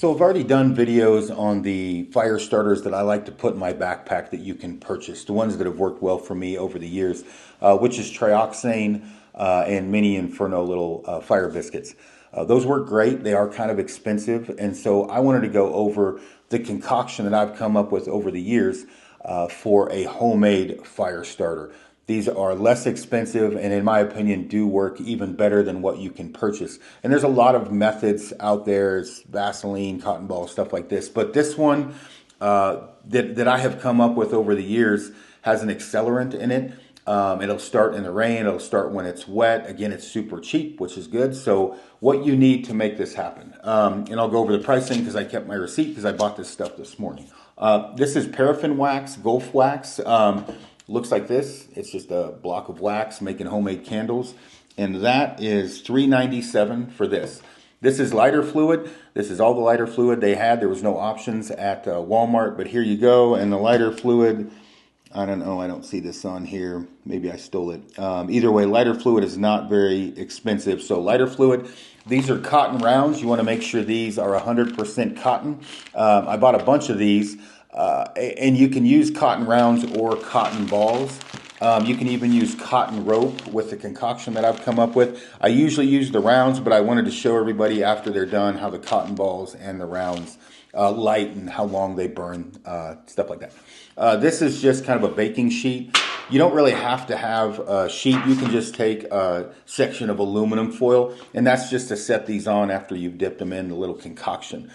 So I've already done videos on the fire starters that I like to put in my backpack that you can purchase, the ones that have worked well for me over the years, which is trioxane and mini inferno little fire biscuits. Those work great. They are kind of expensive, and so I wanted to go over the concoction that I've come up with over the years for a homemade fire starter. These are less expensive and in my opinion do work even better than what you can purchase. And there's a lot of methods out there, it's Vaseline, cotton ball, stuff like this. But this one that I have come up with over the years has an accelerant in it. It'll start in the rain, it'll start when it's wet. Again, it's super cheap, which is good. So what you need to make this happen. And I'll go over the pricing because I kept my receipt because I bought this stuff this morning. This is paraffin wax, Gulf wax. Looks like this. It's just a block of wax making homemade candles. And that is $3.97 for this. This is lighter fluid. This is all the lighter fluid they had. There was no options at Walmart, but here you go. And the lighter fluid, I don't know, I don't see this on here. Maybe I stole it. Either way, lighter fluid is not very expensive. So lighter fluid, these are cotton rounds. You want to make sure these are 100% cotton. I bought a bunch of these. And you can use cotton rounds or cotton balls. You can even use cotton rope with the concoction that I've come up with. I usually use the rounds, but I wanted to show everybody after they're done how the cotton balls and the rounds light and how long they burn, stuff like that. This is just kind of a baking sheet. You don't really have to have a sheet. You can just take a section of aluminum foil, and that's just to set these on after you've dipped them in the little concoction.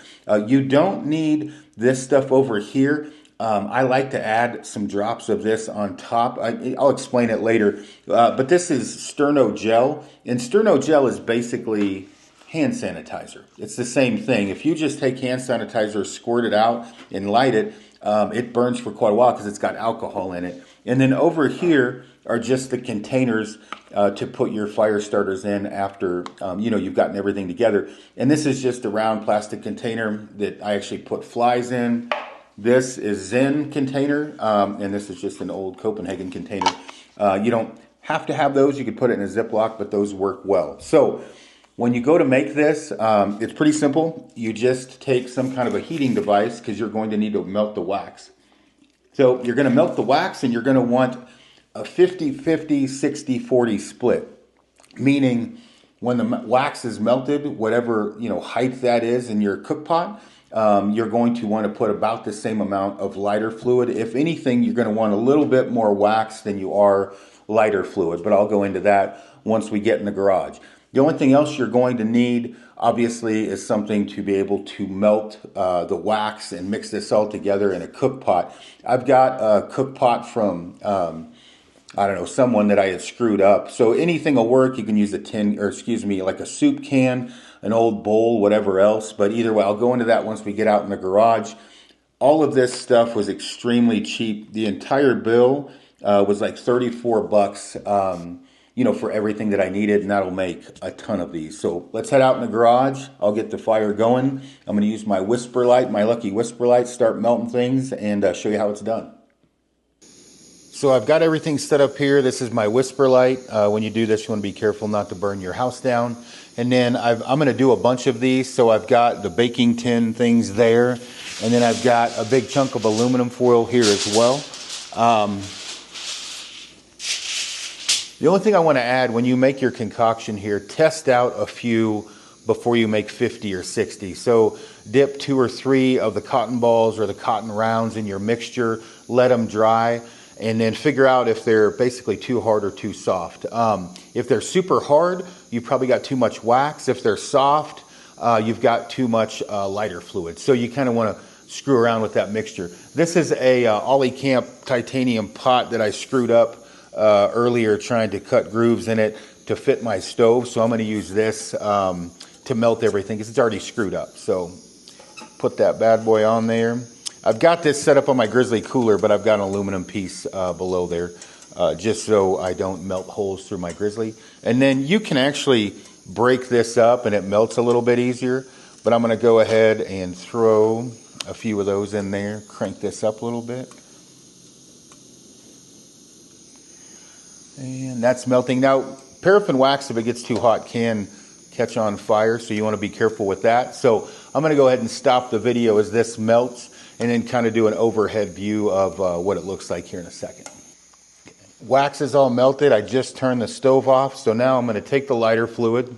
You don't need this stuff over here. I like to add some drops of this on top. I'll explain it later. But this is sterno gel, and sterno gel is basically hand sanitizer. It's the same thing. If you just take hand sanitizer, squirt it out, and light it, it burns for quite a while because it's got alcohol in it. And then over here are just the containers to put your fire starters in after you've gotten everything together. And this is just a round plastic container that I actually put flies in. This is Zen container, and this is just an old Copenhagen container. You don't have to have those. You could put it in a Ziploc, but those work well. So when you go to make this, it's pretty simple. You just take some kind of a heating device because you're going to need to melt the wax. So you're going to melt the wax and you're going to want a 50-50, 60-40 split. Meaning when the wax is melted, whatever height that is in your cook pot, you're going to want to put about the same amount of lighter fluid. If anything, you're going to want a little bit more wax than you are lighter fluid, but I'll go into that once we get in the garage. The only thing else you're going to need, obviously, is something to be able to melt the wax and mix this all together in a cook pot. I've got a cook pot from, someone that I had screwed up. So anything will work. You can use like a soup can, an old bowl, whatever else. But either way, I'll go into that once we get out in the garage. All of this stuff was extremely cheap. The entire bill was like $34, for everything that I needed, and that'll make a ton of these. So let's head out in the garage. I'll get the fire going. I'm going to use my whisper light, my lucky whisper light, start melting things, and show you how it's done. So I've got everything set up here. This is my whisper light. When you do this, you want to be careful not to burn your house down. And then I'm going to do a bunch of these. So I've got the baking tin things there. And then I've got a big chunk of aluminum foil here as well. The only thing I want to add, when you make your concoction here, test out a few before you make 50 or 60. So dip 2 or 3 of the cotton balls or the cotton rounds in your mixture, let them dry, and then figure out if they're basically too hard or too soft. If they're super hard, you've probably got too much wax. If they're soft, you've got too much lighter fluid. So you kind of want to screw around with that mixture. This is a Ollie Camp titanium pot that I screwed up earlier trying to cut grooves in it to fit my stove. So I'm going to use this to melt everything because it's already screwed up. So put that bad boy on there. I've got this set up on my Grizzly cooler, but I've got an aluminum piece below there just so I don't melt holes through my Grizzly. And then you can actually break this up and it melts a little bit easier. But I'm going to go ahead and throw a few of those in there, crank this up a little bit. And that's melting. Now, paraffin wax, if it gets too hot, can catch on fire, so you want to be careful with that. So I'm going to go ahead and stop the video as this melts, and then kind of do an overhead view of what it looks like here in a second. Wax is all melted. I just turned the stove off, so now I'm going to take the lighter fluid,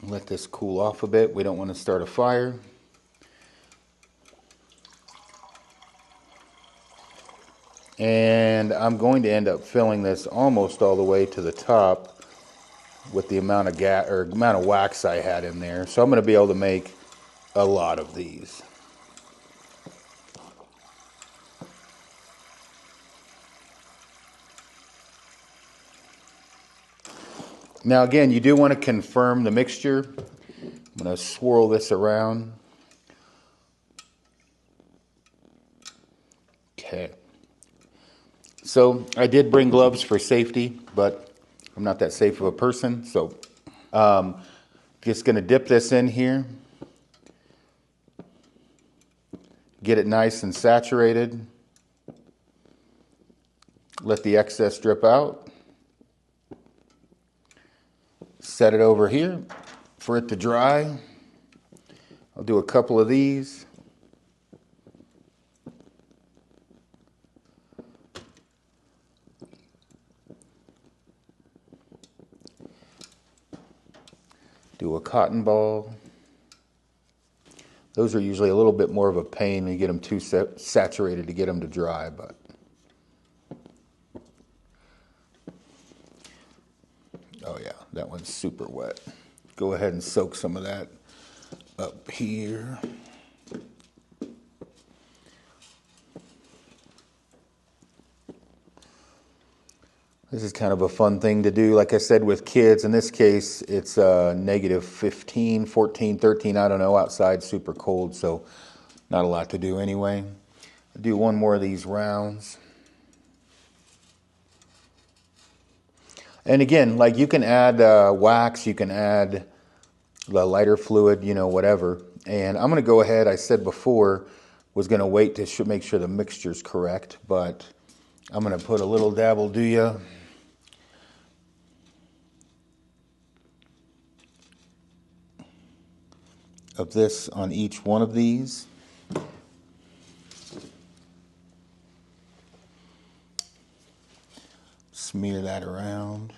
let this cool off a bit. We don't want to start a fire. And I'm going to end up filling this almost all the way to the top with the amount of wax I had in there. So I'm going to be able to make a lot of these. Now again, you do want to confirm the mixture. I'm going to swirl this around. Okay. So I did bring gloves for safety, but I'm not that safe of a person. So just going to dip this in here. Get it nice and saturated. Let the excess drip out. Set it over here for it to dry. I'll do a couple of these. Do a cotton ball. Those are usually a little bit more of a pain when you get them too saturated to get them to dry, but oh yeah, that one's super wet. Go ahead and soak some of that up here. This is kind of a fun thing to do. Like I said, with kids, in this case, it's negative 15, 14, 13, I don't know, outside, super cold, so not a lot to do anyway. I'll do one more of these rounds. And again, like you can add wax, you can add the lighter fluid, you know, whatever. And I'm going to go ahead, I said before, was going to wait to make sure the mixture's correct, but I'm going to put a little dabble do ya of this on each one of these. Smear that around.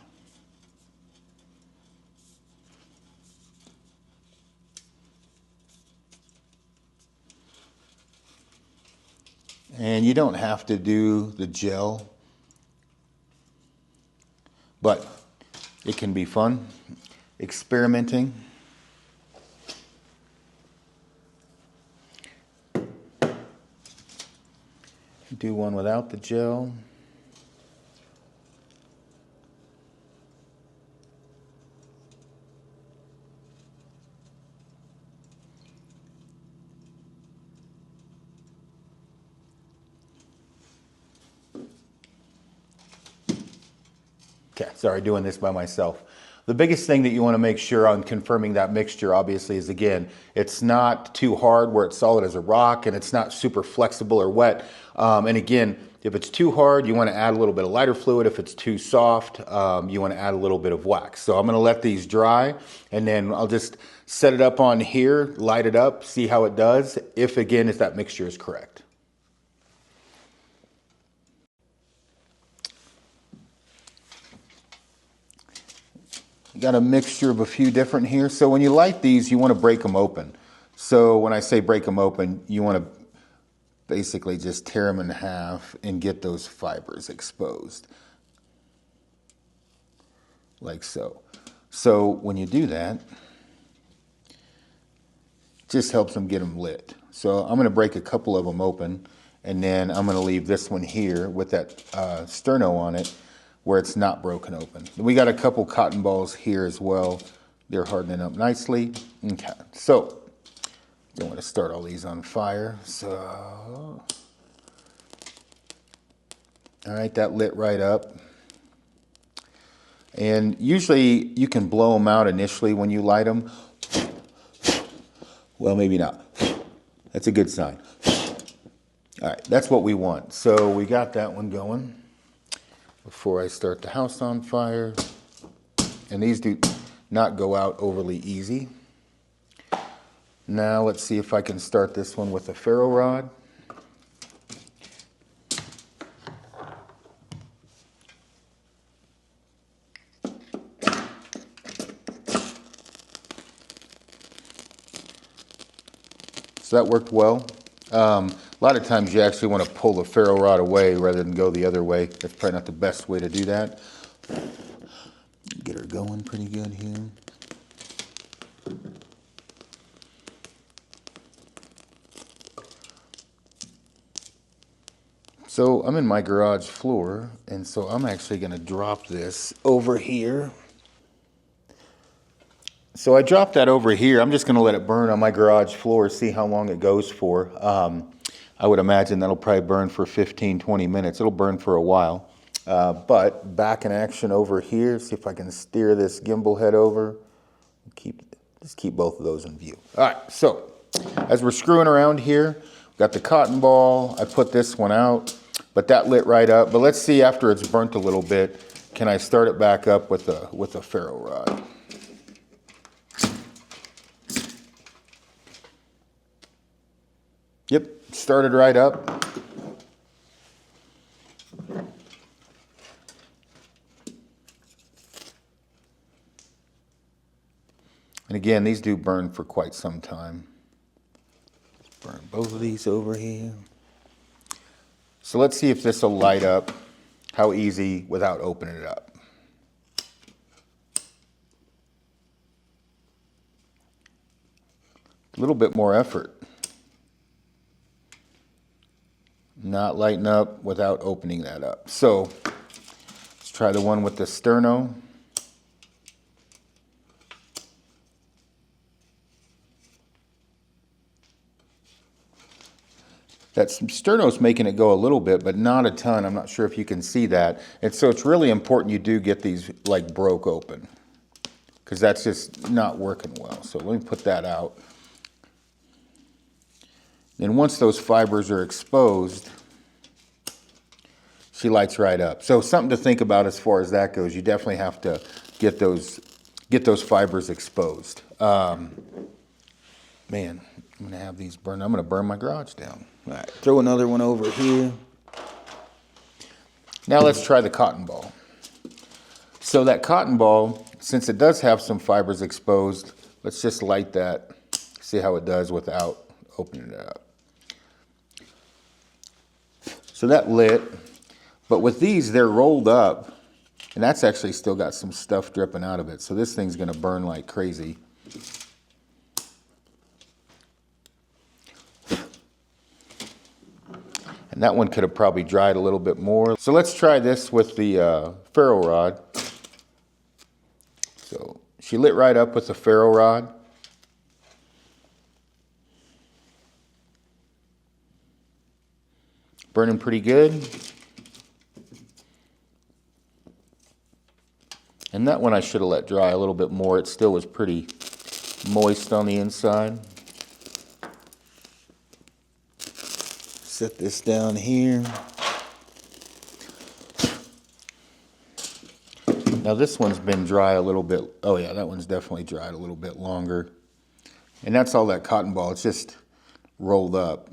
And you don't have to do the gel, but it can be fun experimenting. Do one without the gel. Okay, sorry, doing this by myself. The biggest thing that you want to make sure on confirming that mixture, obviously, is again, it's not too hard where it's solid as a rock, and it's not super flexible or wet. And again, if it's too hard, you want to add a little bit of lighter fluid. If it's too soft, you want to add a little bit of wax. So I'm going to let these dry, and then I'll just set it up on here, light it up, see how it does, if that mixture is correct. You got a mixture of a few different here. So when you light these, you want to break them open. So when I say break them open, you want to basically just tear them in half and get those fibers exposed. Like so. So when you do that, it just helps them get them lit. So I'm going to break a couple of them open, and then I'm going to leave this one here with that sterno on it, where it's not broken open. We got a couple cotton balls here as well. They're hardening up nicely. Okay, so don't want to start all these on fire. So, all right, that lit right up. And usually you can blow them out initially when you light them. Well, maybe not. That's a good sign. All right, that's what we want. So we got that one going. Before I start the house on fire. And these do not go out overly easy. Now let's see if I can start this one with a ferro rod. So that worked well. A lot of times you actually want to pull the ferro rod away rather than go the other way. That's probably not the best way to do that. Get her going pretty good here. So I'm in my garage floor, and so I'm actually going to drop this over here. So I dropped that over here. I'm just going to let it burn on my garage floor, see how long it goes for. I would imagine that'll probably burn for 15, 20 minutes. It'll burn for a while. But back in action over here, see if I can steer this gimbal head over. Just keep both of those in view. All right, so as we're screwing around here, we've got the cotton ball. I put this one out, but that lit right up. But let's see after it's burnt a little bit, can I start it back up with a ferro rod? Yep, started right up. And again, these do burn for quite some time. Burn both of these over here. So let's see if this will light up. How easy without opening it up. A little bit more effort. Not lighting up without opening that up. So let's try the one with the sterno. That sterno's making it go a little bit, but not a ton. I'm not sure if you can see that. And so it's really important you do get these like broke open, because that's just not working well. So let me put that out. And once those fibers are exposed, she lights right up. So something to think about as far as that goes. You definitely have to get those fibers exposed. Man, I'm gonna have these burn. I'm gonna burn my garage down. All right, throw another one over here. Now let's try the cotton ball. So that cotton ball, since it does have some fibers exposed, let's just light that, see how it does without opening it up. So that lit, but with these, they're rolled up, and that's actually still got some stuff dripping out of it. So this thing's gonna burn like crazy. And that one could have probably dried a little bit more. So let's try this with the ferro rod. So she lit right up with the ferro rod. Burning pretty good. And that one I should have let dry a little bit more. It still was pretty moist on the inside. Set this down here. Now this one's been dry a little bit. Oh yeah, that one's definitely dried a little bit longer. And that's all that cotton ball. It's just rolled up.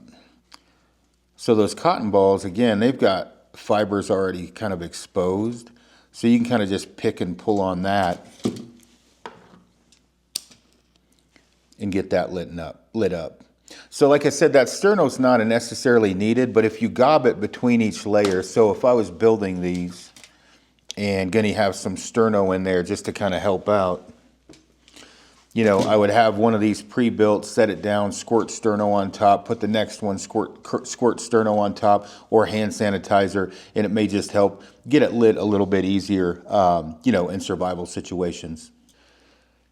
So those cotton balls, again, they've got fibers already kind of exposed. So you can kind of just pick and pull on that and get that lit up. So like I said, that sterno's not necessarily needed, but if you gob it between each layer, so if I was building these and going to have some sterno in there just to kind of help out, you know, I would have one of these pre-built, set it down, squirt sterno on top, put the next one, squirt sterno on top, or hand sanitizer, and it may just help get it lit a little bit easier, you know, in survival situations.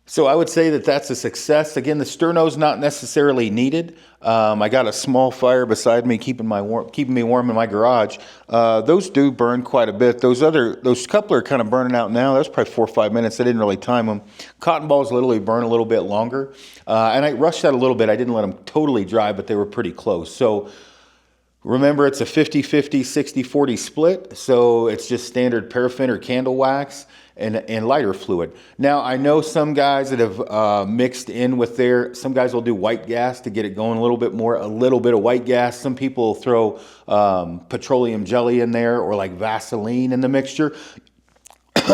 So I would say that that's a success. Again, the sterno's not necessarily needed. I got a small fire beside me keeping me warm in my garage. Those do burn quite a bit. Those couple are kind of burning out now. That's probably 4 or 5 minutes. I didn't really time them. Cotton balls literally burn a little bit longer. And I rushed that a little bit. I didn't let them totally dry, but they were pretty close. So Remember, it's a 50-50, 60-40 split, so it's just standard paraffin or candle wax and lighter fluid. Now, I know some guys that have mixed in with some guys will do white gas to get it going a little bit more, a little bit of white gas. Some people will throw petroleum jelly in there or like Vaseline in the mixture.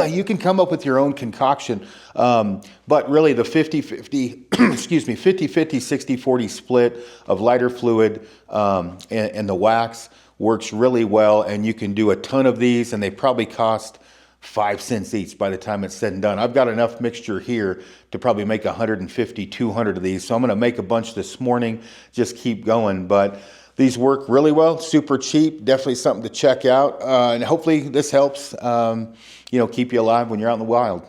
You can come up with your own concoction, but really the 50-50, excuse me, 50-50, 60-40 split of lighter fluid and the wax works really well, and you can do a ton of these, and they probably cost 5 cents each by the time it's said and done. I've got enough mixture here to probably make 150, 200 of these, so I'm going to make a bunch this morning, just keep going, but these work really well, super cheap, definitely something to check out, and hopefully this helps, keep you alive when you're out in the wild.